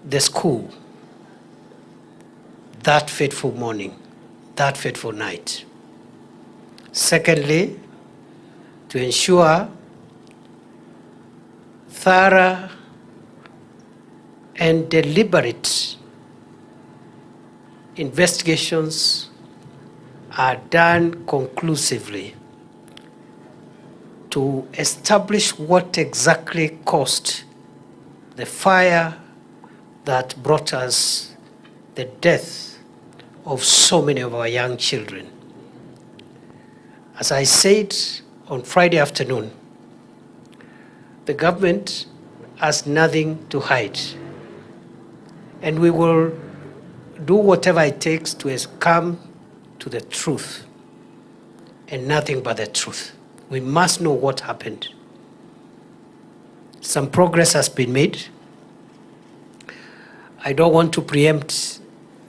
the school that fateful morning, that fateful night. Secondly, to ensure thorough and deliberate investigations are done conclusively to establish what exactly caused the fire that brought us the death of so many of our young children. As I said on Friday afternoon, the government has nothing to hide, and we will do whatever it takes to come to the truth, and nothing but the truth. We must know what happened. Some progress has been made. I don't want to preempt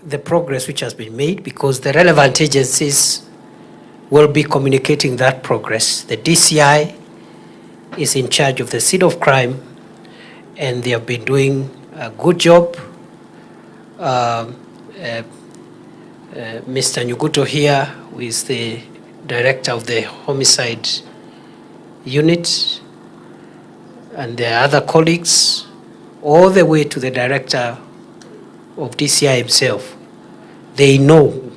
the progress which has been made because the relevant agencies will be communicating that progress. The DCI is in charge of the scene of crime, and they have been doing a good job. Mr. Nyuguto here, who is the director of the homicide unit, and the other colleagues, all the way to the director of DCI himself, they know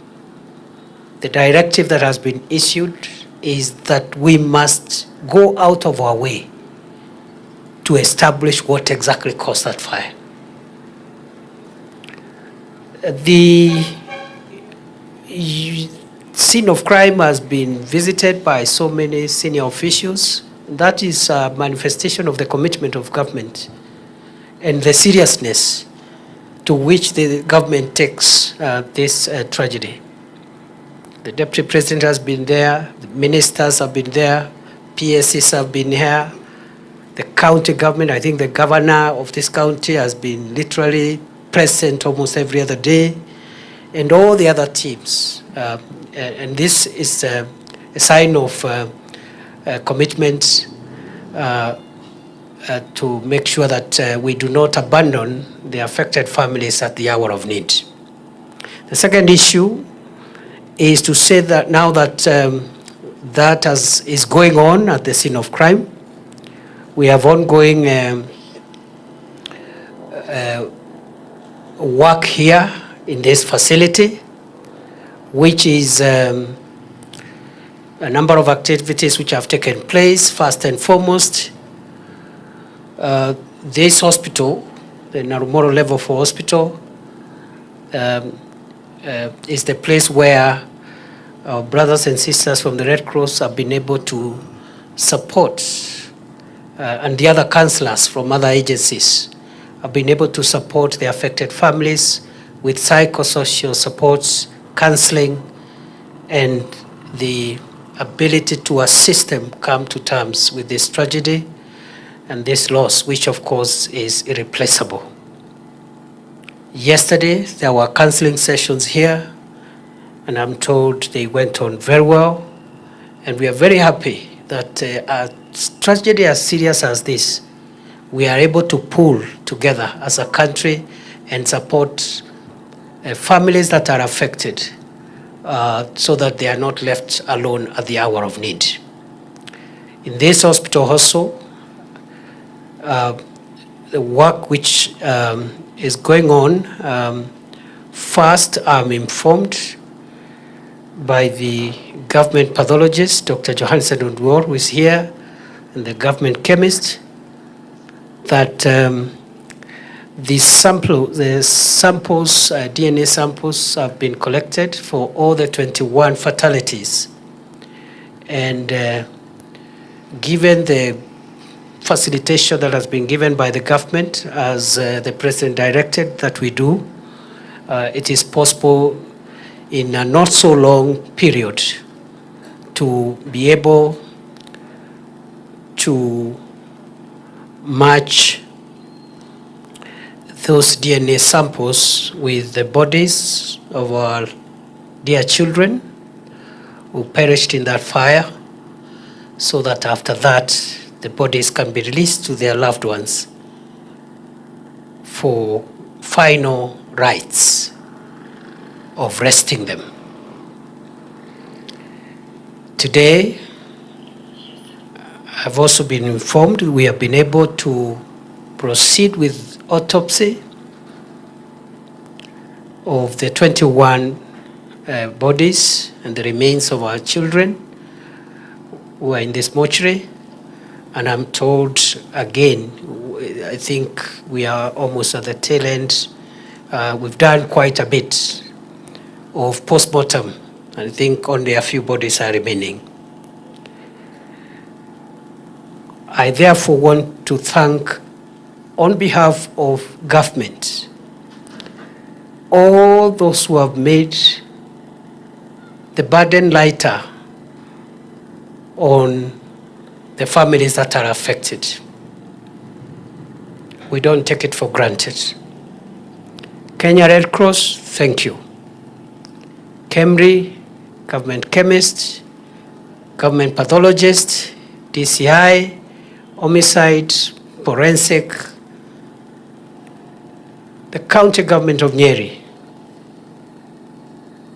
the directive that has been issued is that we must go out of our way to establish what exactly caused that fire. The scene of crime has been visited by so many senior officials. That is a manifestation of the commitment of government and the seriousness to which the government takes this tragedy. The Deputy President has been there, the ministers have been there, PSCs have been here, the county government, I think the governor of this county has been literally present almost every other day, and all the other teams. And this is a sign of commitment to make sure that we do not abandon the affected families at the hour of need. The second issue is to say that now that that is going on at the scene of crime, we have ongoing work here in this facility, which is a number of activities which have taken place. First and foremost, this hospital, the Narumoro Level 4 Hospital, is the place where our brothers and sisters from the Red Cross have been able to support, and the other counselors from other agencies have been able to support the affected families with psychosocial supports, counseling, and the ability to assist them come to terms with this tragedy and this loss, which of course is irreplaceable. Yesterday, there were counseling sessions here, and I'm told they went on very well. And we are very happy that a tragedy as serious as this, we are able to pull together as a country and support families that are affected so that they are not left alone at the hour of need. In this hospital also, the work which is going on, first I'm informed by the government pathologist, Dr. Johansen Udwor, who is here, and the government chemist, that the samples, DNA samples have been collected for all the 21 fatalities. And given the facilitation that has been given by the government, as the President directed that we do, it is possible in a not so long period to be able to match those DNA samples with the bodies of our dear children who perished in that fire, so that after that, the bodies can be released to their loved ones for final rites of resting them. Today, I've also been informed we have been able to proceed with autopsy of the 21 bodies and the remains of our children who are in this mortuary. And I'm told again, I think we are almost at the tail end. We've done quite a bit of post-mortem. I think only a few bodies are remaining. I therefore want to thank, on behalf of government, all those who have made the burden lighter on the families that are affected. We don't take it for granted. Kenya Red Cross, thank you. KEMRI, government chemist, government pathologist, DCI, homicide, forensic, the county government of Nyeri,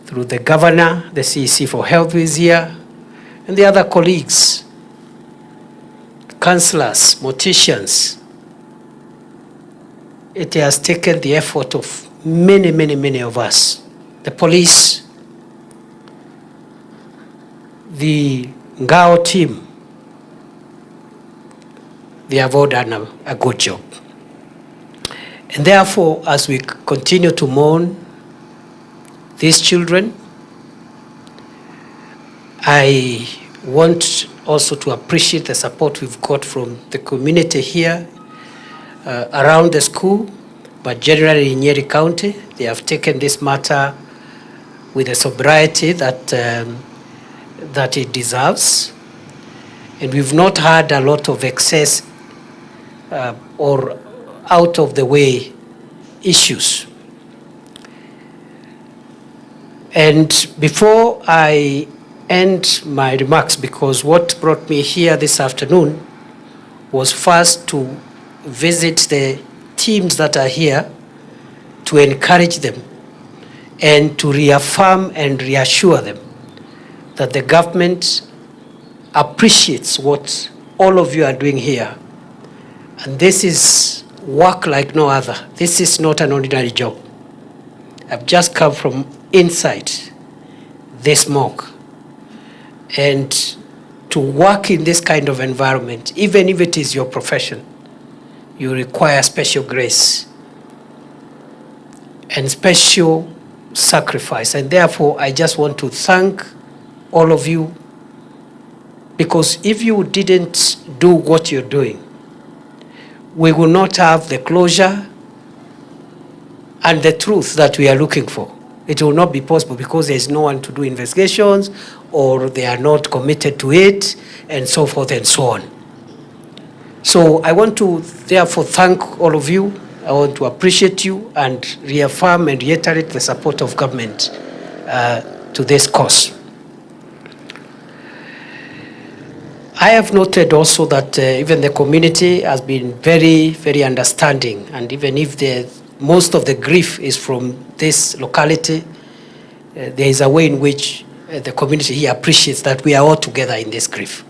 through the governor, the CEC for Health who is here, and the other colleagues, councillors, morticians. It has taken the effort of many of us. The police, the Ngao team, they have all done a good job. And therefore, as we continue to mourn these children, I want also to appreciate the support we've got from the community here around the school, but generally in Nyeri County. They have taken this matter with the sobriety that it deserves. And we've not had a lot of excess or out of the way issues. And before I end my remarks, because what brought me here this afternoon was first to visit the teams that are here, to encourage them and to reaffirm and reassure them that the government appreciates what all of you are doing here. And this is work like no other. This is not an ordinary job. I've just come from inside this morgue. And to work in this kind of environment, even if it is your profession, you require special grace and special sacrifice. And therefore, I just want to thank all of you, because if you didn't do what you're doing, we will not have the closure and the truth that we are looking for. It will not be possible because there is no one to do investigations, or they are not committed to it, and so forth and so on. So I want to therefore thank all of you. I want to appreciate you and reaffirm and reiterate the support of government to this cause. I have noted also that even the community has been very understanding, and even if most of the grief is from this locality, there is a way in which the community here appreciates that we are all together in this grief.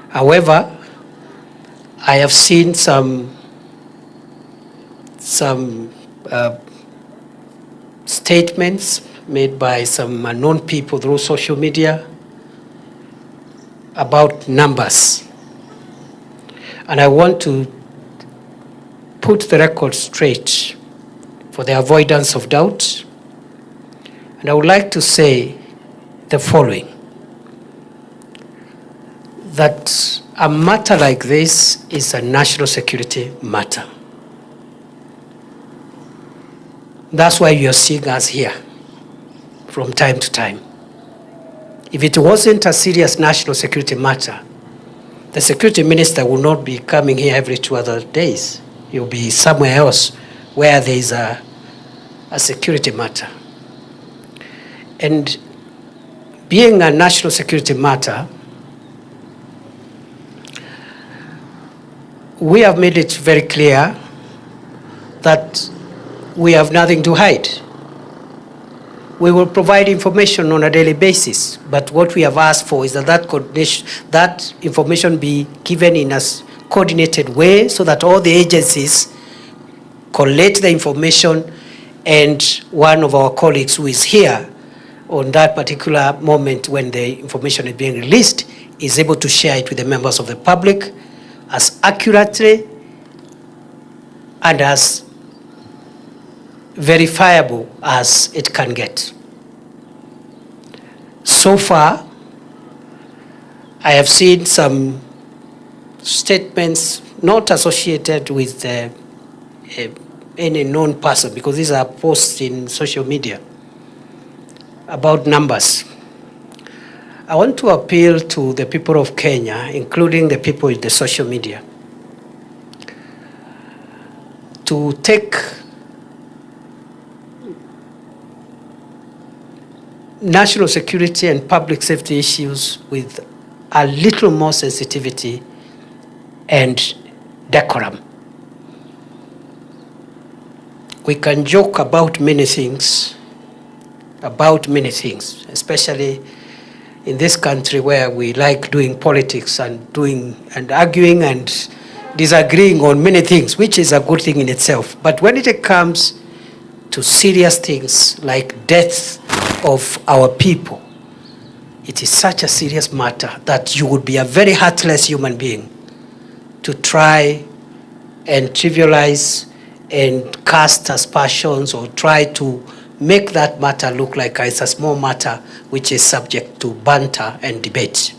However, I have seen some statements made by some unknown people through social media about numbers. And I want to put the record straight for the avoidance of doubt. And I would like to say the following: that a matter like this is a national security matter. That's why you're seeing us here from time to time. If it wasn't a serious national security matter, the security minister will not be coming here every 2 other days. He'll be somewhere else where there is a security matter. And being a national security matter, we have made it very clear that we have nothing to hide. We will provide information on a daily basis, but what we have asked for is that information be given in a coordinated way so that all the agencies collect the information, and one of our colleagues who is here on that particular moment when the information is being released is able to share it with the members of the public as accurately and as verifiable as it can get. So far, I have seen some statements not associated with any known person, because these are posts in social media about numbers. I want to appeal to the people of Kenya, including the people in the social media, to take national security and public safety issues with a little more sensitivity and decorum. We can joke about many things, especially in this country where we like doing politics and arguing and disagreeing on many things, which is a good thing in itself. But when it comes to serious things like death of our people, it is such a serious matter that you would be a very heartless human being to try and trivialize and cast aspersions or try to make that matter look like it's a small matter which is subject to banter and debate.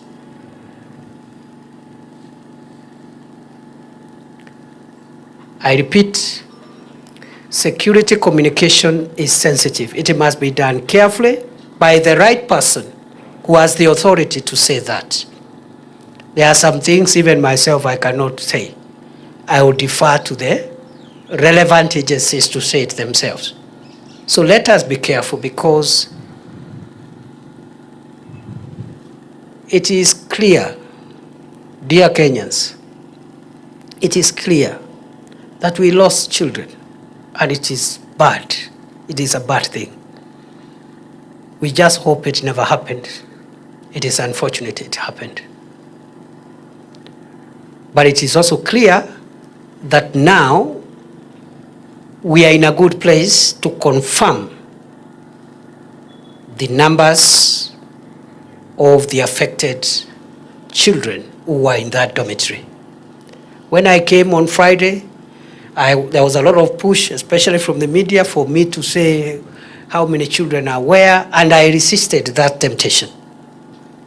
I repeat, security communication is sensitive. It must be done carefully by the right person who has the authority to say that. There are some things even myself I cannot say. I will defer to the relevant agencies to say it themselves. So let us be careful, because it is clear, dear Kenyans, it is clear that we lost children, and it is bad. It is a bad thing. We just hope it never happened. It is unfortunate it happened. But it is also clear that now we are in a good place to confirm the numbers of the affected children who were in that dormitory. When I came on Friday, there was a lot of push, especially from the media, for me to say how many children are where, and I resisted that temptation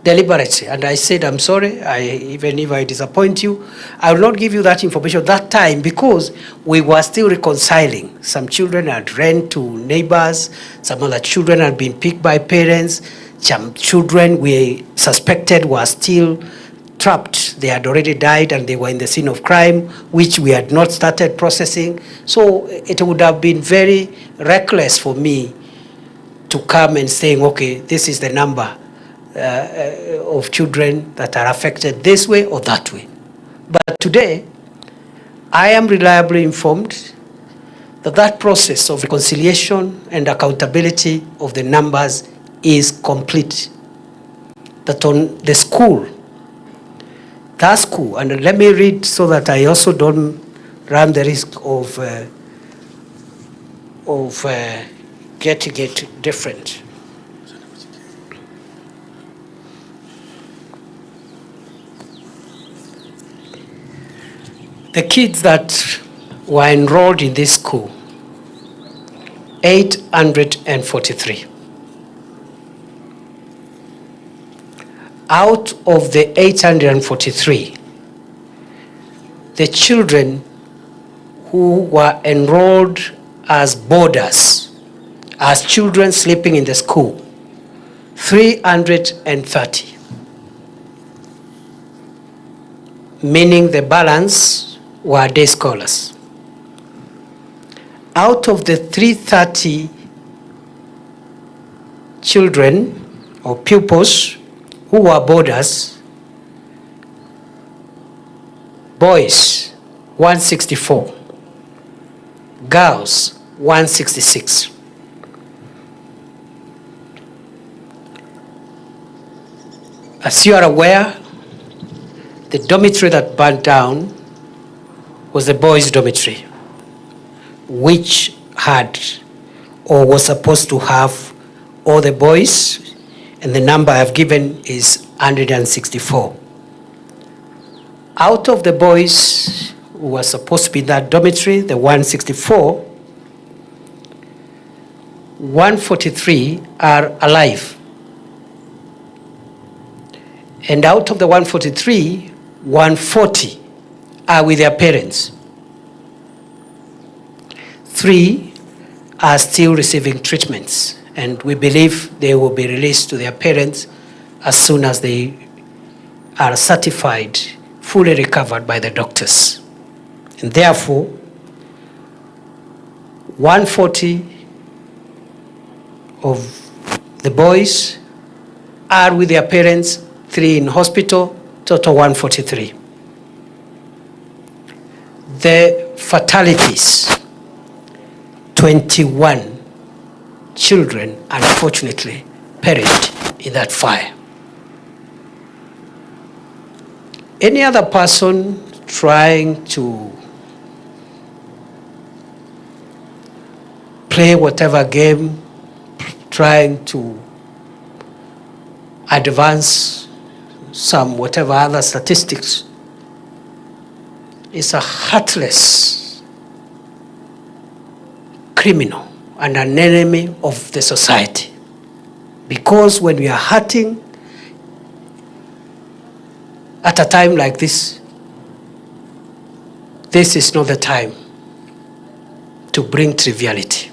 deliberately. And I said, I'm sorry, even if I disappoint you, I will not give you that information that time, because we were still reconciling. Some children had ran to neighbors, some other children had been picked by parents, some children we suspected were still trapped. They had already died and they were in the scene of crime, which we had not started processing. So it would have been very reckless for me to come and saying, okay, this is the number of children that are affected this way or that way. But today, I am reliably informed that that process of reconciliation and accountability of the numbers is complete. That on the school, that school, and let me read so that I also don't run the risk of getting it different. The kids that were enrolled in this school, 843. Out of the 843, the children who were enrolled as boarders, as children sleeping in the school, 330. Meaning the balance were day scholars. Out of the 330 children or pupils who were boarders, boys 164, girls 166. As you are aware, the dormitory that burned down was the boys' dormitory, which had or was supposed to have all the boys, and the number I've given is 164. Out of the boys who were supposed to be in that dormitory, the 164, 143 are alive. And out of the 143, 140 are with their parents. 3 are still receiving treatments, and we believe they will be released to their parents as soon as they are certified, fully recovered by the doctors. And therefore, 140 of the boys are with their parents, 3 in hospital, total 143. The fatalities, 21 children unfortunately perished in that fire. Any other person trying to play whatever game, trying to advance some whatever other statistics, is a heartless criminal and an enemy of the society. Because when we are hurting at a time like this, this is not the time to bring triviality.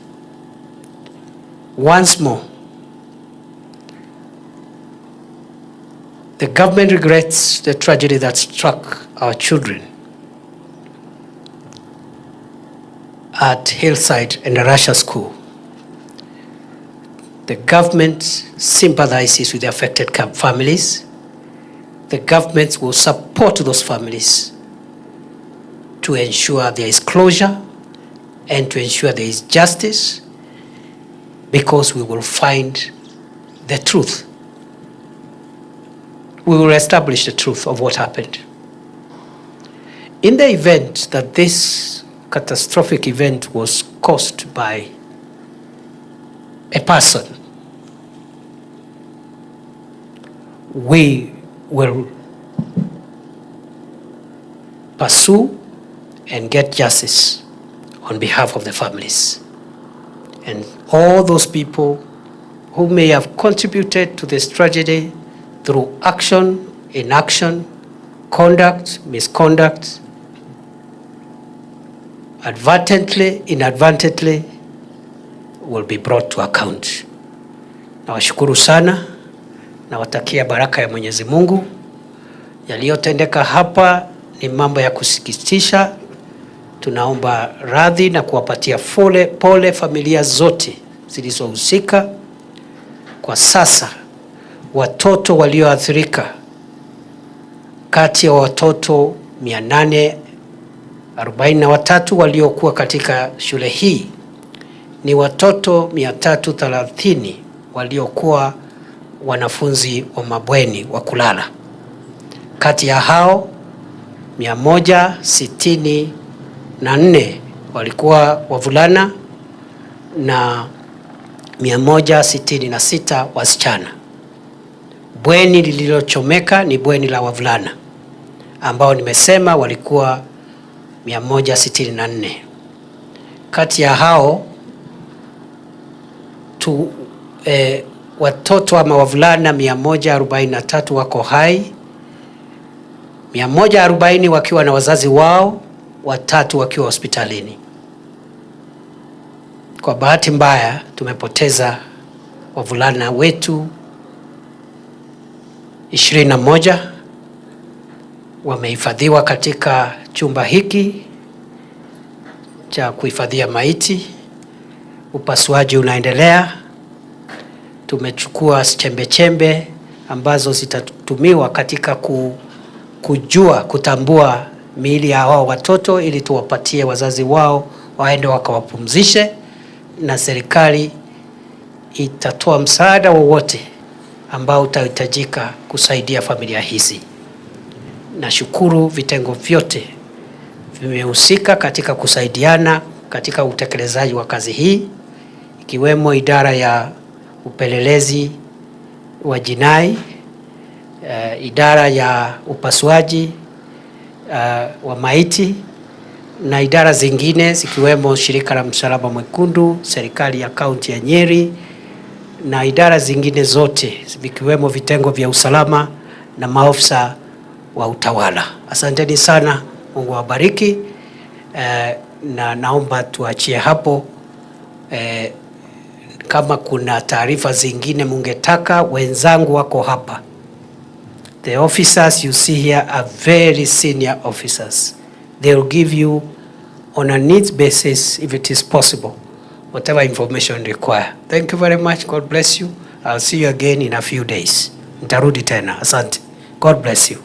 Once more, the government regrets the tragedy that struck our children at Hillside Andarasha School. The government sympathizes with the affected families. The government will support those families to ensure there is closure and to ensure there is justice, because we will find the truth. We will establish the truth of what happened. In the event that this catastrophic event was caused by a person, we will pursue and get justice on behalf of the families and all those people who may have contributed to this tragedy through action, inaction, conduct, misconduct, advertently, inadvertently, will be brought to account. Nawashukuru sana, nawatakia baraka ya Mwenyezi Mungu. Yaliyotendeka hapa ni mambo ya kusikitisha. Tunaomba radhi na kuwapatia pole familia zote zilizohusika. Kwa sasa watoto walioathirika, kati ya watoto 843 waliokuwa katika shule hii, ni watoto 330 waliokuwa wanafunzi wa mabweni wa kulala. Kati ya hao 164 walikuwa wavulana na 166 wasichana. Bweni lililochomeka ni bweni la wavulana ambao nimesema walikuwa 164. Kati ya hao watoto ama wavulana 143 wako hai, 140 wakiwa na wazazi wao, 3 wakiwa hospitalini. Kwa bahati mbaya tumepoteza wavulana wetu 21, wamehifadhiwa katika chumba hiki cha kuhifadhia maiti. Upasuaji unaendelea. Tumechukua chembe ambazo zitatumiwa katika kutambua miili ya hao watoto, ili tuwapatie wazazi wao waende wakawapumzishe, na serikali itatoa msaada wowote ambao utahitajika kusaidia familia hizi. Nashukuru vitengo vyote vimehusika katika kusaidiana katika utekelezaji wa kazi hii, ikiwemo idara ya upelelezi wa jinai, idara ya upasuaji wa maiti na idara zingine zikiwemo shirika la Msalaba Mwekundu, serikali ya kaunti ya Nyeri na idara zingine zote vikiwemo vitengo vya usalama na maofisa wa utawala. Asanteni sana, Mungu awabariki. Na naomba tuachie hapo. Kama kuna taarifa zingine mungetaka, wenzangu wako hapa. The officers you see here are very senior officers. They will give you on a needs basis, if it is possible, whatever information required. Thank you very much. God bless you. I'll see you again in a few days. Nitarudi tena. Asante. God bless you.